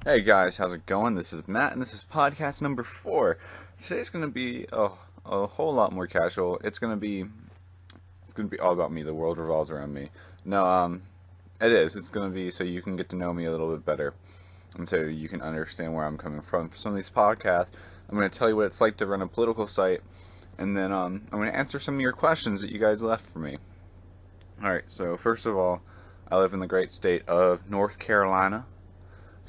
Hey guys, how's it going? This is Matt, and this is podcast number 4. Today's gonna be a whole lot more casual. It's gonna be all about me. The world revolves around me. No, it is. It's gonna be so you can get to know me a little bit better, and so you can understand where I'm coming from. For some of these podcasts, I'm gonna tell you what it's like to run a political site, and then I'm gonna answer some of your questions that you guys left for me. All right. So first of all, I live in the great state of North Carolina.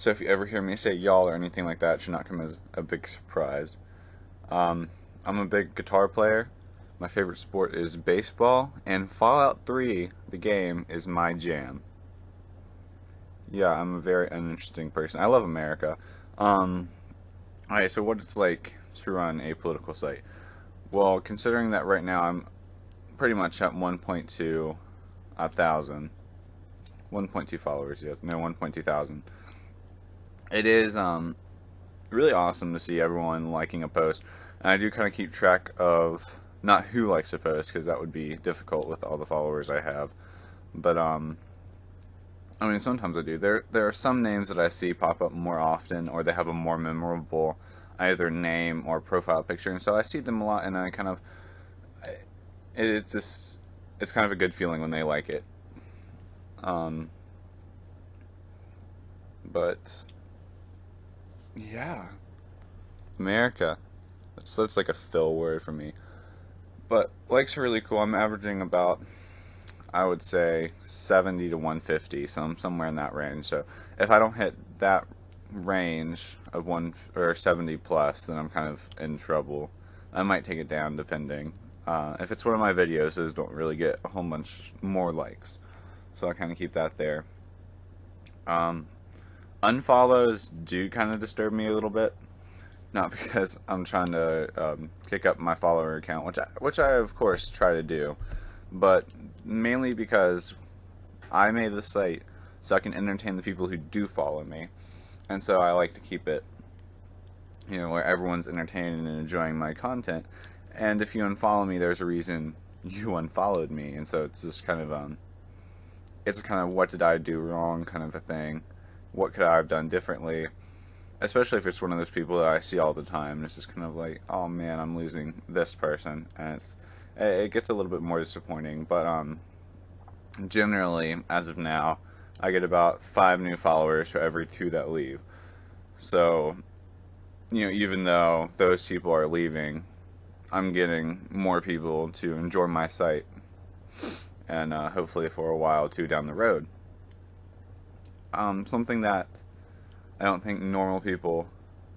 So if you ever hear me say y'all or anything like that, it should not come as a big surprise. Um, I'm a big guitar player. My favorite sport is baseball, and Fallout 3, the game, is my jam. Yeah, I'm a very uninteresting person. I love America. Um, alright, so what it's like to run a political site. Well, considering that right now I'm pretty much at 1.2 thousand. 1.2 followers, yes. No, 1.2 thousand. It is really awesome to see everyone liking a post. And I do kind of keep track of not who likes a post because that would be difficult with all the followers I have. But I mean sometimes I do. There are some names that I see pop up more often, or they have a more memorable either name or profile picture, and so I see them a lot, and I kind of it's just it's kind of a good feeling when they like it. Um, but yeah, America. That's like a fill word for me. But likes are really cool. I'm averaging about, I would say, 70 to 150, somewhere in that range. So if I don't hit that range of 70 plus, then I'm kind of in trouble. I might take it down depending. If it's one of my videos, those don't really get a whole bunch more likes. So I kind of keep that there. Um, Unfollows do kind of disturb me a little bit. Not because I'm trying to kick up my follower count, which I of course try to do, but mainly because I made the site so I can entertain the people who do follow me, and so I like to keep it, where everyone's entertained and enjoying my content. And if you unfollow me, there's a reason you unfollowed me, and so it's just kind of it's a kind of what did I do wrong kind of a thing. What could I have done differently? Especially if it's one of those people that I see all the time. And it's just kind of like, oh man, I'm losing this person, and it gets a little bit more disappointing. But generally, as of now, I get about 5 new followers for every 2 that leave. So even though those people are leaving, I'm getting more people to enjoy my site, and hopefully for a while too down the road. Something that I don't think normal people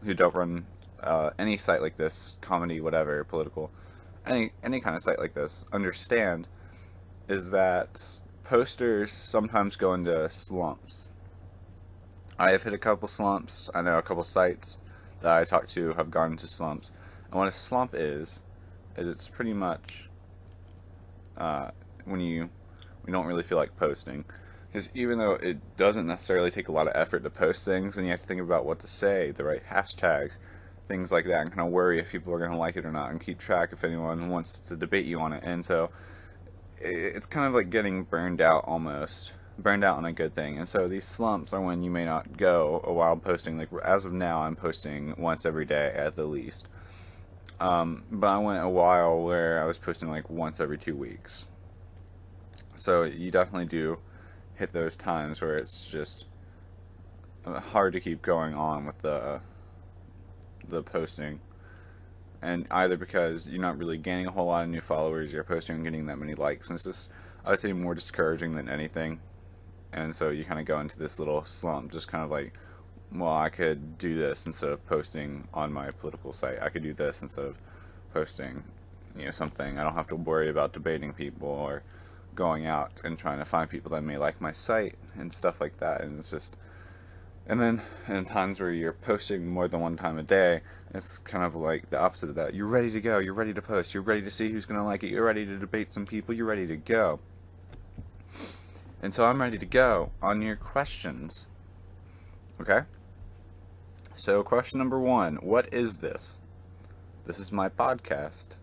who don't run any site like this, comedy, whatever, political, any kind of site like this, understand is that posters sometimes go into slumps. I have hit a couple slumps. I know a couple sites that I talked to have gone into slumps. And what a slump is it's pretty much when you don't really feel like posting. Because even though it doesn't necessarily take a lot of effort to post things, and you have to think about what to say, the right hashtags, things like that, and kind of worry if people are going to like it or not, and keep track if anyone wants to debate you on it. And so it's kind of like getting burned out almost. Burned out on a good thing. And so these slumps are when you may not go a while posting. Like as of now, I'm posting once every day at the least. But I went a while where I was posting like once every 2 weeks. So you definitely do hit those times where it's just hard to keep going on with the posting, and either because you're not really gaining a whole lot of new followers, you're posting and getting that many likes, and it's just, I would say, more discouraging than anything. And so you kind of go into this little slump, just kind of like, well, I could do this instead of posting on my political site. I could do this instead of posting something. I don't have to worry about debating people or going out and trying to find people that may like my site and stuff like that. And it's just, and then in times where you're posting more than one time a day, it's kind of like the opposite of that. You're ready to go, you're ready to post, you're ready to see who's going to like it, you're ready to debate some people, you're ready to go. And so I'm ready to go on your questions. Okay? So question number 1, what is this? This is my podcast.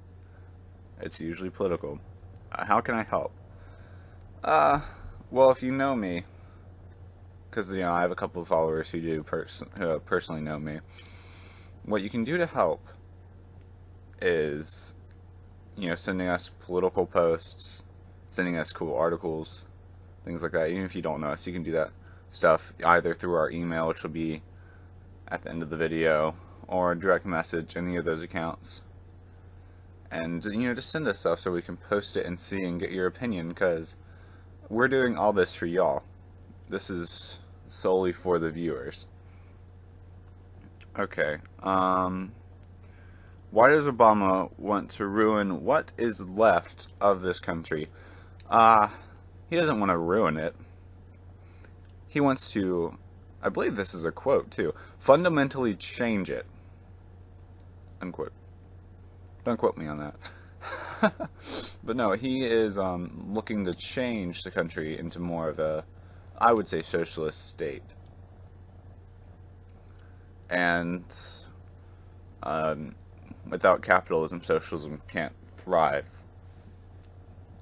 It's usually political. How can I help? Well, if you know me, because I have a couple of followers who do personally know me. What you can do to help is, sending us political posts, sending us cool articles, things like that. Even if you don't know us, you can do that stuff either through our email, which will be at the end of the video, or direct message, any of those accounts. And, just send us stuff so we can post it and see and get your opinion, because we're doing all this for y'all. This is solely for the viewers. Okay, why does Obama want to ruin what is left of this country? He doesn't want to ruin it. He wants to, I believe this is a quote too, fundamentally change it. Unquote. Don't quote me on that. But no, he is looking to change the country into more of a, I would say, socialist state. And without capitalism, socialism can't thrive.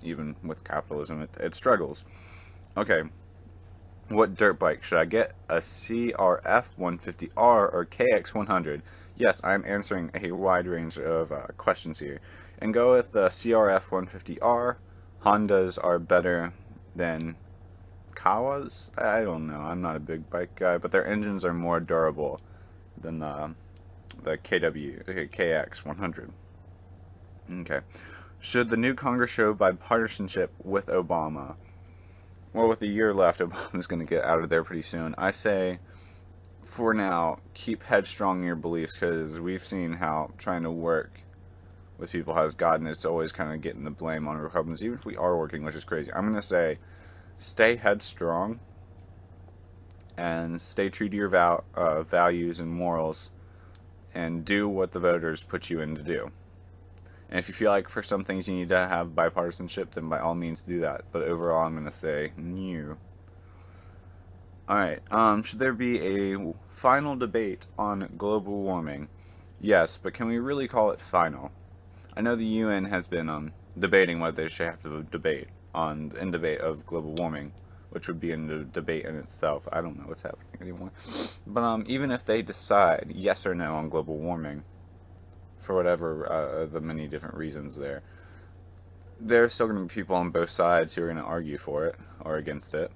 Even with capitalism, it struggles. Okay, what dirt bike should I get? A CRF 150R or KX 100? Yes, I'm answering a wide range of questions here. And go with the CRF 150R. Hondas are better than Kawas? I don't know. I'm not a big bike guy, but their engines are more durable than the KX 100. Okay. Should the new Congress show bipartisanship with Obama? Well, with a year left, Obama's going to get out of there pretty soon. I say, for now, keep headstrong in your beliefs, because we've seen how trying to work with people has gotten. It's always kind of getting the blame on Republicans, even if we are working, which is crazy. I'm going to say, stay headstrong and stay true to your values and morals, and do what the voters put you in to do. And if you feel like for some things you need to have bipartisanship, then by all means do that. But overall, I'm going to say, no. Alright, should there be a final debate on global warming? Yes, but can we really call it final? I know the UN has been debating whether they should have to debate of global warming, which would be a debate in itself. I don't know what's happening anymore. But even if they decide yes or no on global warming, for whatever the many different reasons there's still going to be people on both sides who are going to argue for it or against it.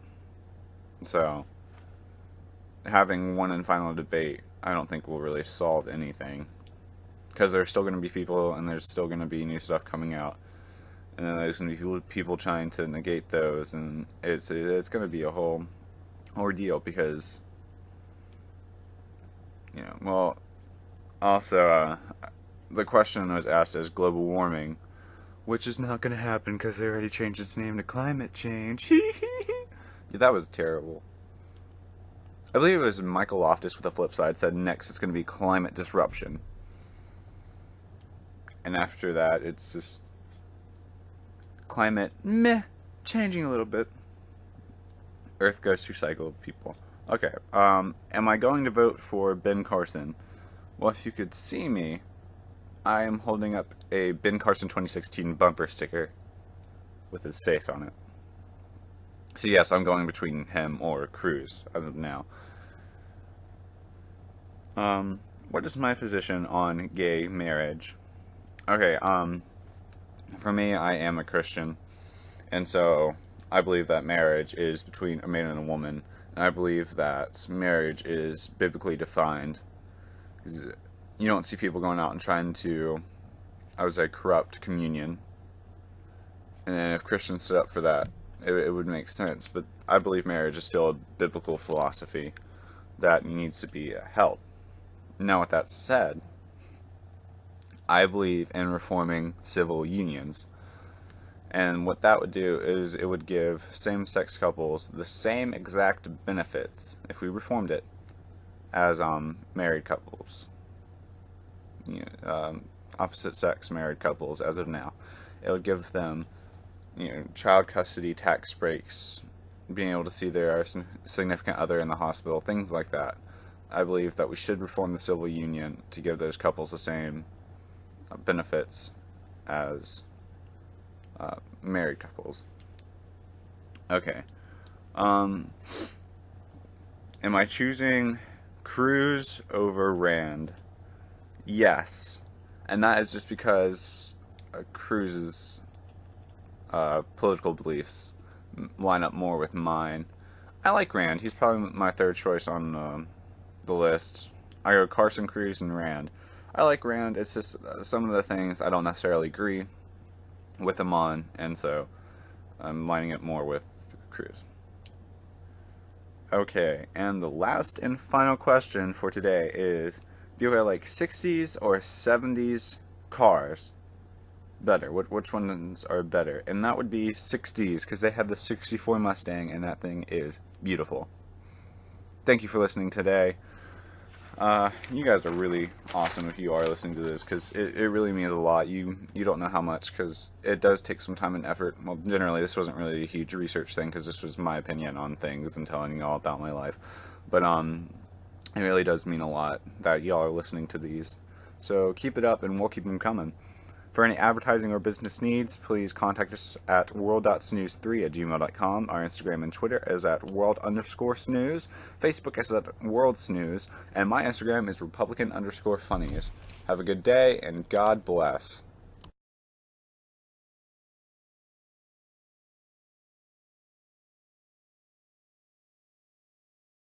So having one and final debate, I don't think will really solve anything, because there's still going to be people, and there's still going to be new stuff coming out, and then there's going to be people trying to negate those, and it's going to be a whole ordeal, because well, also the question was asked as global warming, which is not going to happen because they already changed its name to climate change. Yeah, that was terrible. I believe it was Michael Loftus with the flip side said next it's going to be climate disruption. And after that, it's just climate changing a little bit. Earth goes through cycle of people. Okay, am I going to vote for Ben Carson? Well, if you could see me, I am holding up a Ben Carson 2016 bumper sticker with his face on it. So yes, I'm going between him or Cruz as of now. What is my position on gay marriage? Okay, for me, I am a Christian, and so I believe that marriage is between a man and a woman, and I believe that marriage is biblically defined. You don't see people going out and trying to, I would say, corrupt communion. And then if Christians stood up for that, it would make sense. But I believe marriage is still a biblical philosophy that needs to be held. Now, with that said, I believe in reforming civil unions. And what that would do is it would give same-sex couples the same exact benefits, if we reformed it, as married couples. Opposite-sex married couples as of now. It would give them, child custody tax breaks, being able to see their significant other in the hospital, things like that. I believe that we should reform the civil union to give those couples the same benefits as married couples. Okay. Am I choosing Cruz over Rand? Yes. And that is just because Cruz's political beliefs line up more with mine. I like Rand. He's probably my third choice on the list. I go Carson, Cruz, and Rand. I like Rand. It's just some of the things I don't necessarily agree with him on, and so I'm lining it more with Cruz. Okay, and the last and final question for today is, do I like 60s or 70s cars better? Which ones are better? And that would be 60s, because they have the 64 Mustang, and that thing is beautiful. Thank you for listening today. You guys are really awesome if you are listening to this, because it really means a lot. You don't know how much, because it does take some time and effort. Well, generally, this wasn't really a huge research thing, because this was my opinion on things and telling you all about my life. But it really does mean a lot that y'all are listening to these. So keep it up, and we'll keep them coming. For any advertising or business needs, please contact us at world.snooze3@gmail.com. Our Instagram and Twitter is at world_snooze. Facebook is at worldsnooze. And my Instagram is republican_funnies. Have a good day, and God bless.